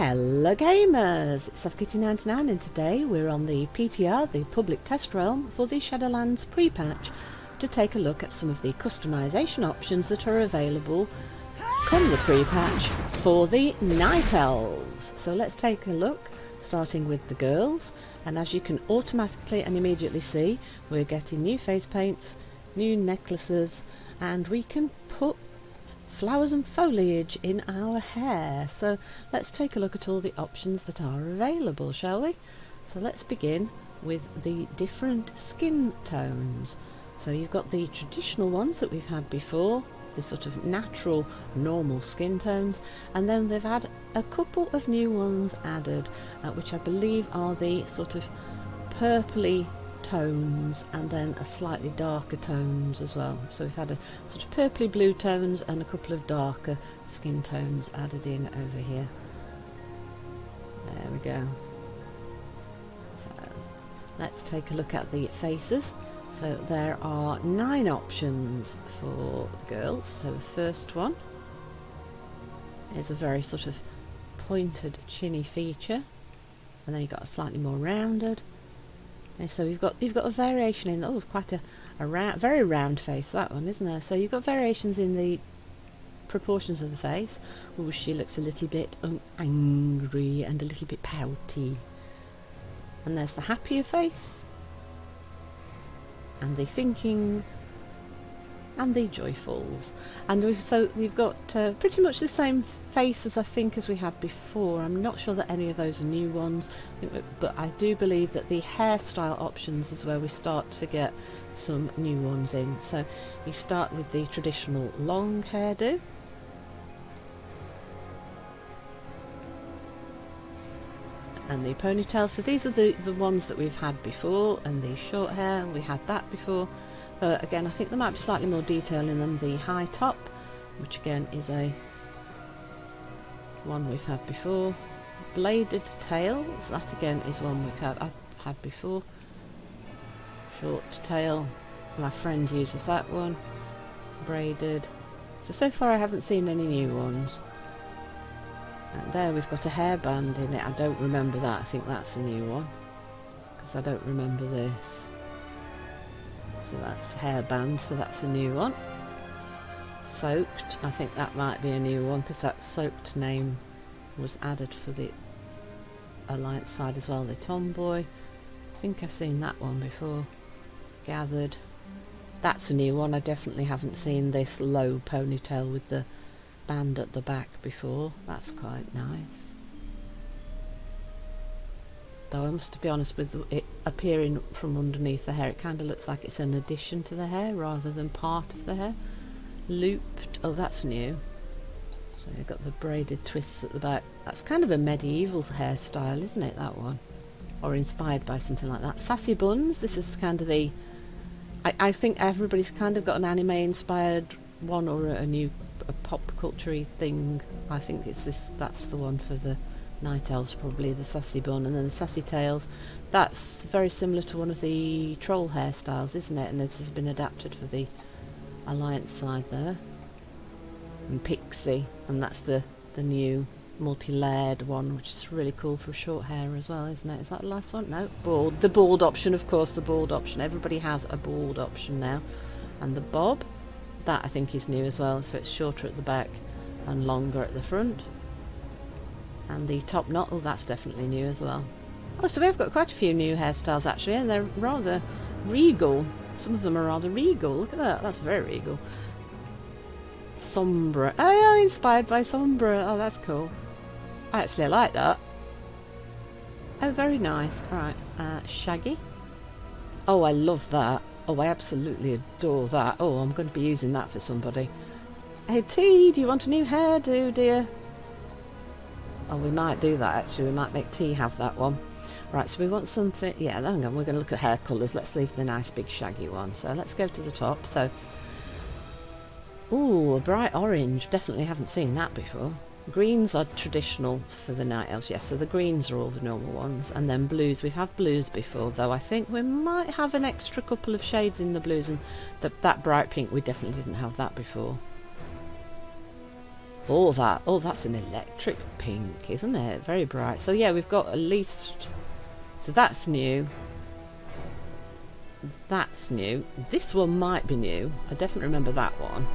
Hello gamers, it's SuffKitty99 and today we're on the PTR, the public test realm, for the Shadowlands pre-patch to take a look at some of the customization options that are available come the pre-patch for the Night Elves. So let's take a look, starting with the girls, and as you can automatically and immediately see, we're getting new face paints, new necklaces, and we can put flowers and foliage in our hair. So let's take a look at all the options that are available, shall we? So let's begin with the different skin tones. So you've got the traditional ones that we've had before, the sort of natural normal skin tones, and then they've had a couple of new ones added, which I believe are the sort of purpley tones and then a slightly darker tones as well. So we've had a sort of purpley blue tones and a couple of darker skin tones added in over here. There we go. So let's take a look at the faces. So there are 9 options for the girls. So the first one is a very sort of pointed chinny feature, and then you've got a slightly more rounded. And so you've got a variation in quite a very round face, that one, isn't there? So you've got variations in the proportions of the face. Oh, she looks a little bit angry and a little bit pouty. And there's the happier face, and the thinking, and the joyfuls. And so we've got pretty much the same faces, I think, as we had before. I'm not sure that any of those are new ones, but I do believe that the hairstyle options is where we start to get some new ones in. So you start with the traditional long hairdo, and the ponytail. So these are the ones that we've had before, and the short hair, we had that before. Again, I think there might be slightly more detail in them. The high top, which again is a one we've had before. Bladed tails, that again is one I've had before. Short tail, my friend uses that one. Braided. So far I haven't seen any new ones. And there we've got a hairband in it. I don't remember that. I think that's a new one, because I don't remember this. So that's the hairband, so that's a new one. Soaked, I think that might be a new one, because that soaked name was added for the Alliance side as well. The tomboy, I think I've seen that one before. Gathered, that's a new one. I definitely haven't seen this low ponytail with the band at the back before. That's quite nice. Though I must be honest, with it appearing from underneath the hair, it kind of looks like it's an addition to the hair rather than part of the hair. Looped, oh that's new. So you've got the braided twists at the back. That's kind of a medieval hairstyle, isn't it, that one? Or inspired by something like that. Sassy Buns, this is kind of the... I think everybody's kind of got an anime inspired one, or a new pop culture-y thing. I think it's this. That's the one for the Night Elves, probably the Sassy Bun. And then the Sassy Tails, that's very similar to one of the troll hairstyles, isn't it? And this has been adapted for the Alliance side there. And Pixie, and that's the new multi-layered one, which is really cool for short hair as well, isn't it? Is that the last one? No, bald. The bald option, of course, the bald option. Everybody has a bald option now. And the bob, that I think is new as well, so it's shorter at the back and longer at the front. And the top knot, oh that's definitely new as well. Oh, so we've got quite a few new hairstyles actually, and they're rather regal. Some of them are rather regal. Look at that, that's very regal. Sombra, oh yeah, inspired by Sombra. Oh, that's cool. I actually like that. Oh, very nice. Alright, Shaggy. Oh, I love that. Oh, I absolutely adore that. Oh, I'm going to be using that for somebody. Hey T, do you want a new hairdo, dear? Oh, we might do that actually. We might make T have that one. Right, so we want something... Yeah, hang on, we're going to look at hair colours. Let's leave the nice big shaggy one. So let's go to the top. So, ooh, a bright orange. Definitely haven't seen that before. Greens are traditional for the Night Elves, yes. So the greens are all the normal ones. And then blues. We've had blues before, though. I think we might have an extra couple of shades in the blues. And that bright pink, we definitely didn't have that before. all that. Oh, that's an electric pink, isn't it? Very bright. So yeah, we've got at least... So that's new. That's new. This one might be new. I definitely remember that one.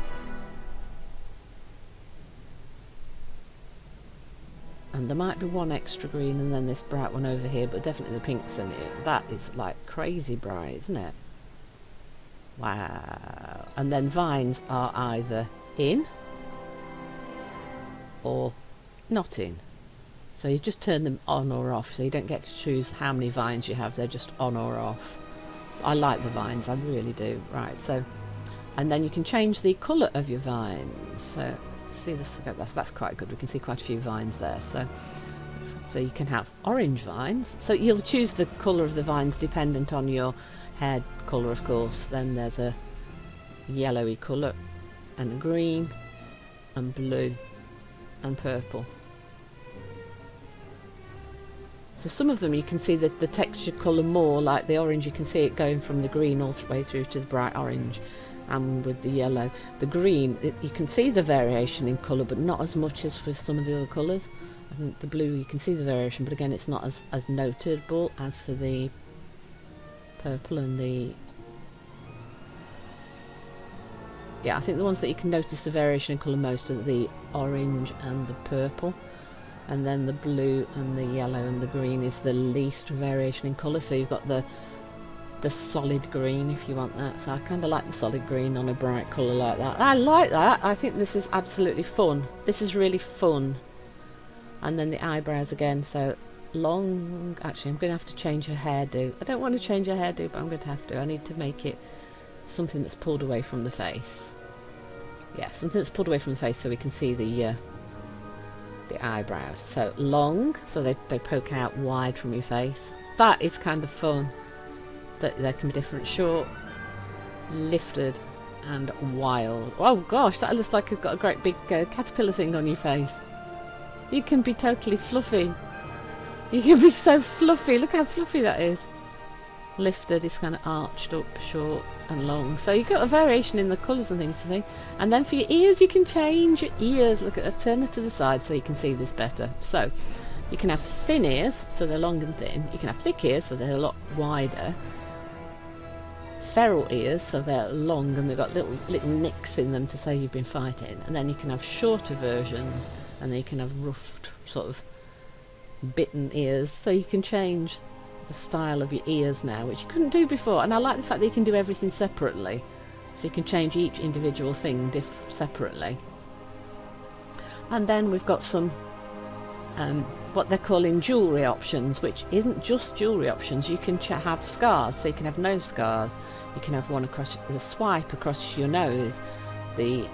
And there might be one extra green and then this bright one over here, but definitely the pinks in it. That is like crazy bright, isn't it? Wow. And then vines are either in or not in. So you just turn them on or off, so you don't get to choose how many vines you have, they're just on or off. I like the vines, I really do. Right, so, and then you can change the colour of your vines. So see this, that's quite good, we can see quite a few vines there. So you can have orange vines, so you'll choose the colour of the vines dependent on your hair colour, of course. Then there's a yellowy colour and a green and blue and purple. So some of them you can see the texture colour more, like the orange, you can see it going from the green all the way through to the bright orange, and with the yellow. The green, you can see the variation in colour, but not as much as with some of the other colours. I think the blue, you can see the variation, but again it's not as notable as for the purple and the... Yeah, I think the ones that you can notice the variation in colour most are the orange and the purple. And then the blue and the yellow and the green is the least variation in colour. So you've got the solid green if you want that. So I kind of like the solid green on a bright colour like that. I like that. I think this is absolutely fun. This is really fun. And then the eyebrows again. So long... Actually, I'm going to have to change her hairdo. I don't want to change her hairdo, but I'm going to have to. I need to make it something that's pulled away from the face. Yeah, something that's pulled away from the face so we can see the eyebrows. So long, so they poke out wide from your face. That is kind of fun. That they can be different, short, lifted and wild. Oh gosh, that looks like you've got a great big caterpillar thing on your face. You can be totally fluffy. You can be so fluffy. Look how fluffy that is. Lifted is kind of arched up, short and long. So you've got a variation in the colours and things to see. And then for your ears, you can change your ears. Look at, let's turn it to the side so you can see this better. So you can have thin ears, so they're long and thin. You can have thick ears, so they're a lot wider. Feral ears, so they're long and they've got little nicks in them to say you've been fighting. And then you can have shorter versions, and then you can have roughed, sort of bitten ears. So you can change the style of your ears now, which you couldn't do before. And I like the fact that you can do everything separately, so you can change each individual thing separately. And then we've got some what they're calling jewellery options, which isn't just jewellery options. You can have scars, so you can have nose scars, you can have one across the swipe across your nose, the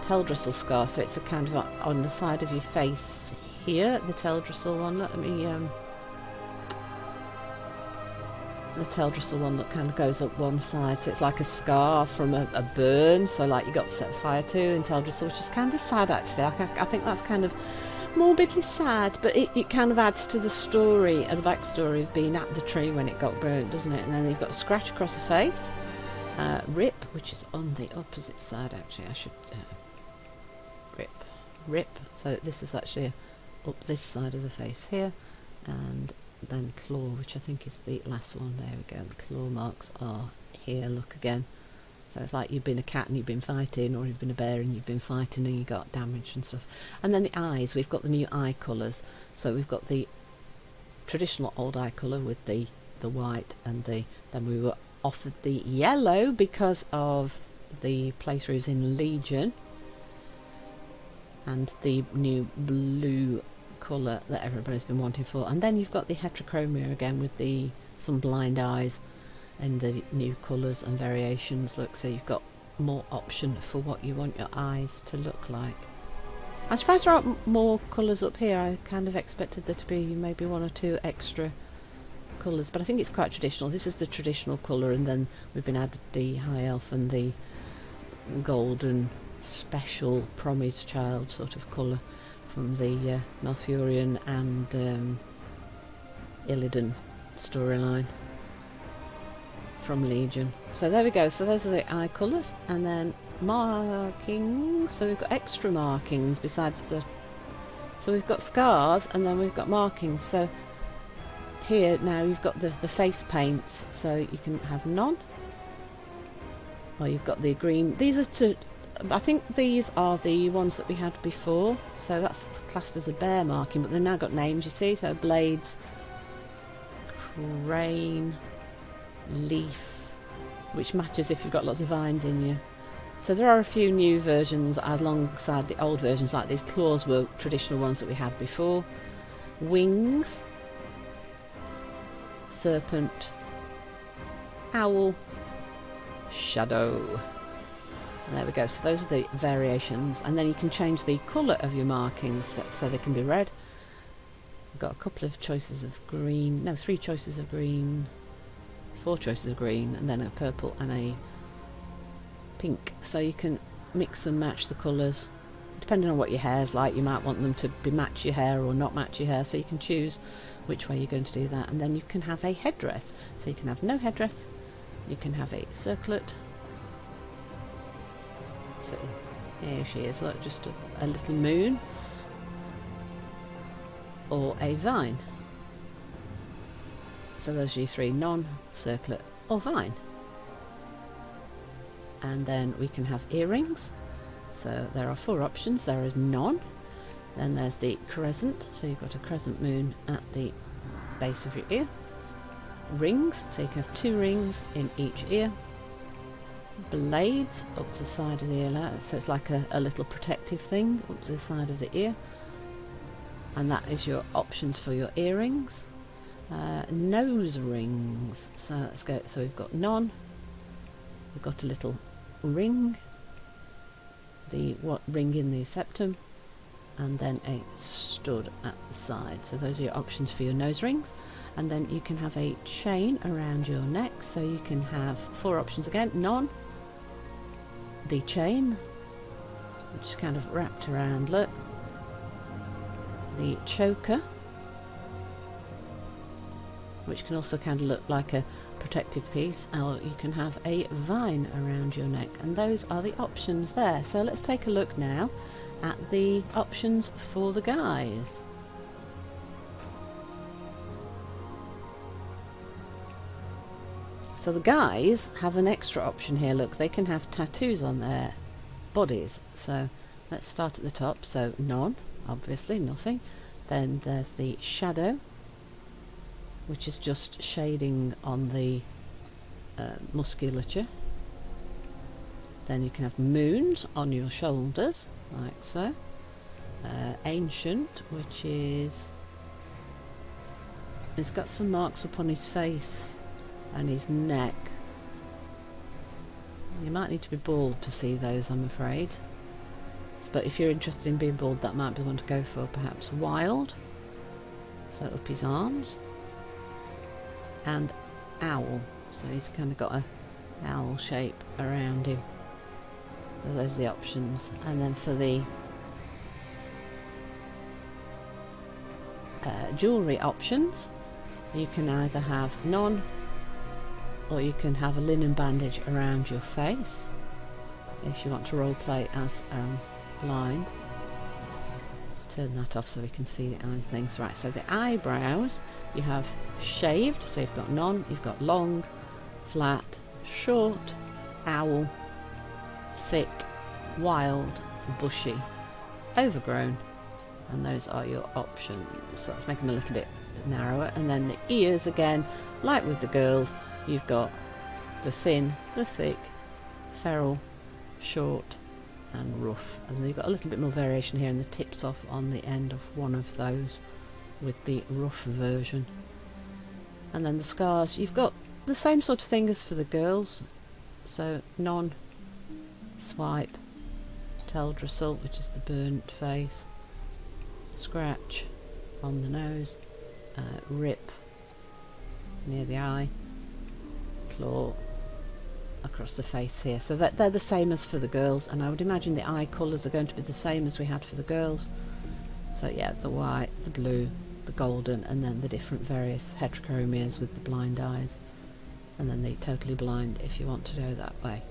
Headdress scar, so it's a kind of on the side of your face here, the Headdress one. Let me the Headdress one that kind of goes up one side, so it's like a scar from a burn, so like you got set fire to in Headdress, which is kind of sad actually. I think that's kind of morbidly sad, but it kind of adds to the story, the backstory of being at the tree when it got burnt, doesn't it? And then you've got a scratch across the face, rip, which is on the opposite side actually. I should rip, so this is actually up this side of the face here, and then claw, which I think is the last one. There we go, the claw marks are here, look again. So it's like you've been a cat and you've been fighting, or you've been a bear and you've been fighting and you got damage and stuff. And then the eyes, we've got the new eye colours. So we've got the traditional old eye colour with the white, and then we were offered the yellow because of the playthroughs in Legion, and the new blue colour that everybody's been wanting for. And then you've got the heterochromia again with some blind eyes and the new colours and variations. Look, so you've got more option for what you want your eyes to look like. I'm surprised there aren't more colours up here. I kind of expected there to be maybe one or two extra colours, but I think it's quite traditional. This is the traditional colour, and then we've been added the high elf and the golden special promised child sort of colour from the Malfurion and Illidan storyline from Legion. So there we go, so those are the eye colours. And then markings. So we've got extra markings besides the... So we've got scars and then we've got markings. So here now you've got the face paints. So you can have none. Or you've got the green. These are to... I think these are the ones that we had before. So that's classed as a bear marking. But they've now got names, you see. So blades, crane, leaf, which matches if you've got lots of vines in you. So there are a few new versions alongside the old versions, like these claws were traditional ones that we had before. Wings, serpent, owl, shadow. And there we go, so those are the variations, and then you can change the colour of your markings so they can be red. I've got a couple of choices of green, no, 3 choices of green, 4 choices of green, and then a purple and a pink. So you can mix and match the colours. Depending on what your hair's like, you might want them to be match your hair or not match your hair, so you can choose which way you're going to do that. And then you can have a headdress. So you can have no headdress, you can have a circlet. So here she is, look, just a little moon, or a vine. So those are your 3, none, circlet or vine. And then we can have earrings. So there are 4 options. There is none. Then there's the crescent. So you've got a crescent moon at the base of your ear. Rings. So you can have 2 rings in each ear. Blades up the side of the ear. So it's like a little protective thing up the side of the ear. And that is your options for your earrings. Nose rings. So let's go. So we've got none. We've got a little ring, the ring in the septum, and then a stud at the side. So those are your options for your nose rings. And then you can have a chain around your neck. So you can have 4 options again. None, the chain, which is kind of wrapped around, look, the choker, which can also kind of look like a protective piece, or you can have a vine around your neck. And those are the options there. So let's take a look now at the options for the guys. So the guys have an extra option here, look, they can have tattoos on their bodies. So let's start at the top. So none, obviously nothing. Then there's the shadow, which is just shading on the musculature. Then you can have moons on your shoulders, like so. Ancient, which is... he's got some marks upon his face and his neck. You might need to be bald to see those, I'm afraid. But if you're interested in being bald, that might be one to go for. Perhaps wild, so up his arms. And owl, so he's kind of got a owl shape around him. So those are the options. And then for the jewellery options, you can either have none, or you can have a linen bandage around your face if you want to role play as blind. Let's turn that off so we can see the eyes and things. Right, so the eyebrows, you have shaved, so you've got none, you've got long, flat, short, owl, thick, wild, bushy, overgrown, and those are your options. So let's make them a little bit narrower. And then the ears, again, like with the girls, you've got the thin, the thick, feral, short, and rough. And you've got a little bit more variation here, and the tips off on the end of one of those with the rough version. And then the scars, you've got the same sort of thing as for the girls. So none, swipe, Teldristle, which is the burnt face, scratch on the nose, rip near the eye, claw across the face here. So they're the same as for the girls, and I would imagine the eye colours are going to be the same as we had for the girls. So yeah, the white, the blue, the golden, and then the different various heterochromias with the blind eyes, and then the totally blind if you want to go that way.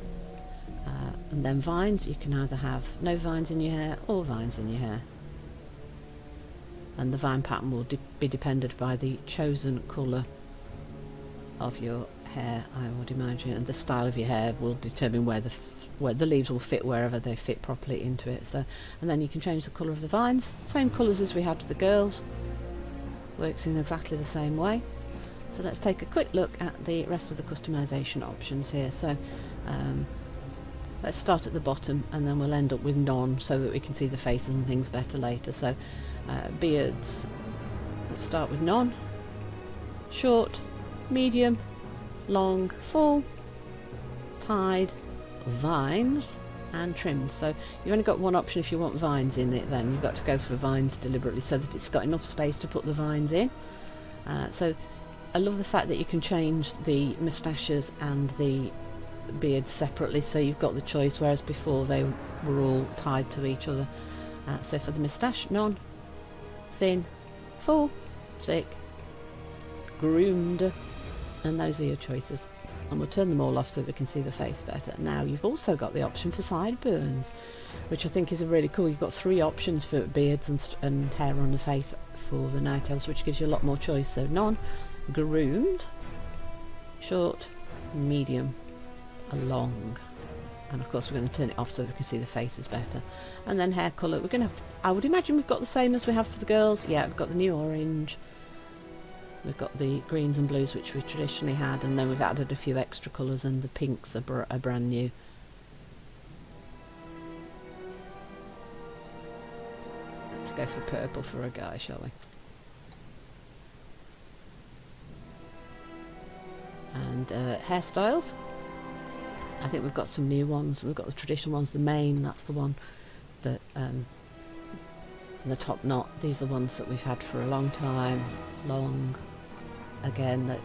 And then vines, you can either have no vines in your hair or vines in your hair. And the vine pattern will be dependent by the chosen colour of your hair, I would imagine, and the style of your hair will determine where the leaves will fit wherever they fit properly into it. So, and then you can change the colour of the vines, same colours as we had to the girls, works in exactly the same way. So let's take a quick look at the rest of the customisation options here. So let's start at the bottom and then we'll end up with none so that we can see the faces and things better later. So beards, let's start with none, short, medium, long, full, tied, vines and trimmed. So you've only got one option if you want vines in it, then you've got to go for vines deliberately so that it's got enough space to put the vines in. So I love the fact that you can change the moustaches and the beards separately, so you've got the choice, whereas before they were all tied to each other. So for the moustache, none, thin, full, thick, groomed, and those are your choices. And we'll turn them all off so we can see the face better. Now you've also got the option for sideburns, which I think is really cool. You've got 3 options for beards and hair on the face for the night elves, which gives you a lot more choice. So none, groomed, short, medium, long, and of course we're going to turn it off so we can see the faces better. And then hair colour, we're going to have, I would imagine we've got the same as we have for the girls. Yeah, we've got the new orange, we've got the greens and blues which we traditionally had, and then we've added a few extra colours, and the pinks are brand new. Let's go for purple for a guy, shall we? And hairstyles, I think we've got some new ones. We've got the traditional ones, the mane, that's the one that the top knot. These are ones that we've had for a long time. Long, again,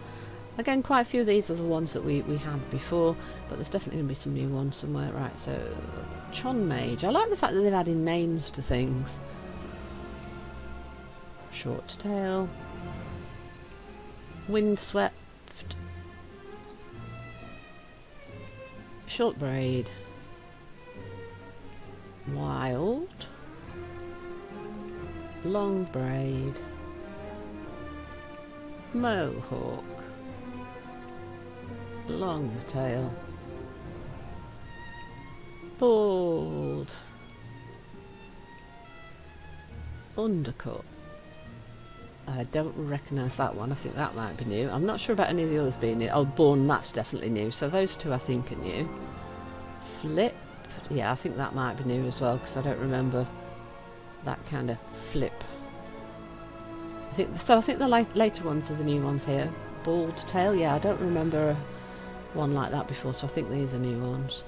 quite a few of these are the ones that we had before, but there's definitely going to be some new ones somewhere. Right, so Chon Mage, I like the fact that they've added names to things. Short tail, windswept, short braid, wild, long braid, mohawk, long tail, bald, undercut. I don't recognise that one. I think that might be new. I'm not sure about any of the others being new. Oh, Born, that's definitely new. So those 2 I think are new. Flip, yeah, I think that might be new as well, because I don't remember that kind of flip. I think the later ones are the new ones here. Bald tail, yeah, I don't remember one like that before, so I think these are new ones.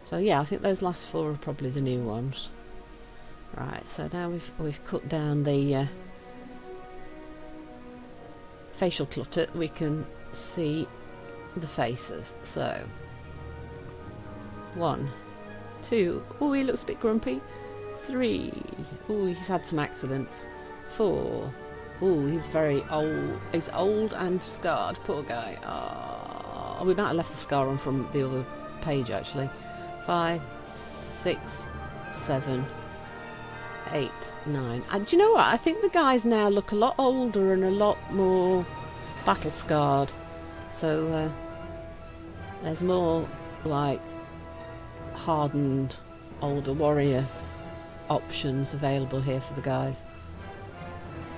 So yeah, I think those last 4 are probably the new ones. Right, so now we've cut down the facial clutter, we can see the faces. So 1, 2, oh, he looks a bit grumpy. 3, oh, he's had some accidents. 4, oh, he's very old. He's old and scarred, poor guy. Oh, we might have left the scar on from the other page actually. 5, 6, 7, 8, 9. And do you know what? I think the guys now look a lot older and a lot more battle scarred. So there's more like hardened older warrior options available here for the guys.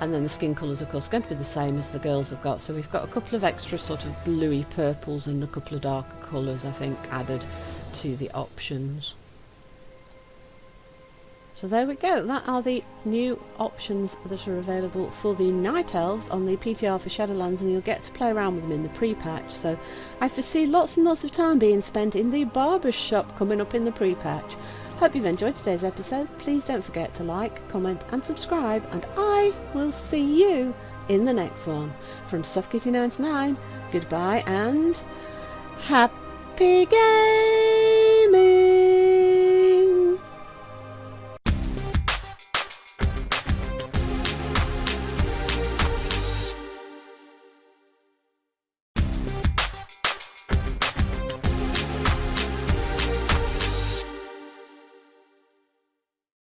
And then the skin colours of course are going to be the same as the girls have got. So we've got a couple of extra sort of bluey purples and a couple of darker colours I think added to the options. So there we go, that are the new options that are available for the Night Elves on the PTR for Shadowlands, and you'll get to play around with them in the pre-patch. So I foresee lots and lots of time being spent in the barber's shop coming up in the pre-patch. Hope you've enjoyed today's episode. Please don't forget to like, comment and subscribe, and I will see you in the next one. From SuffKitty99, goodbye and happy games!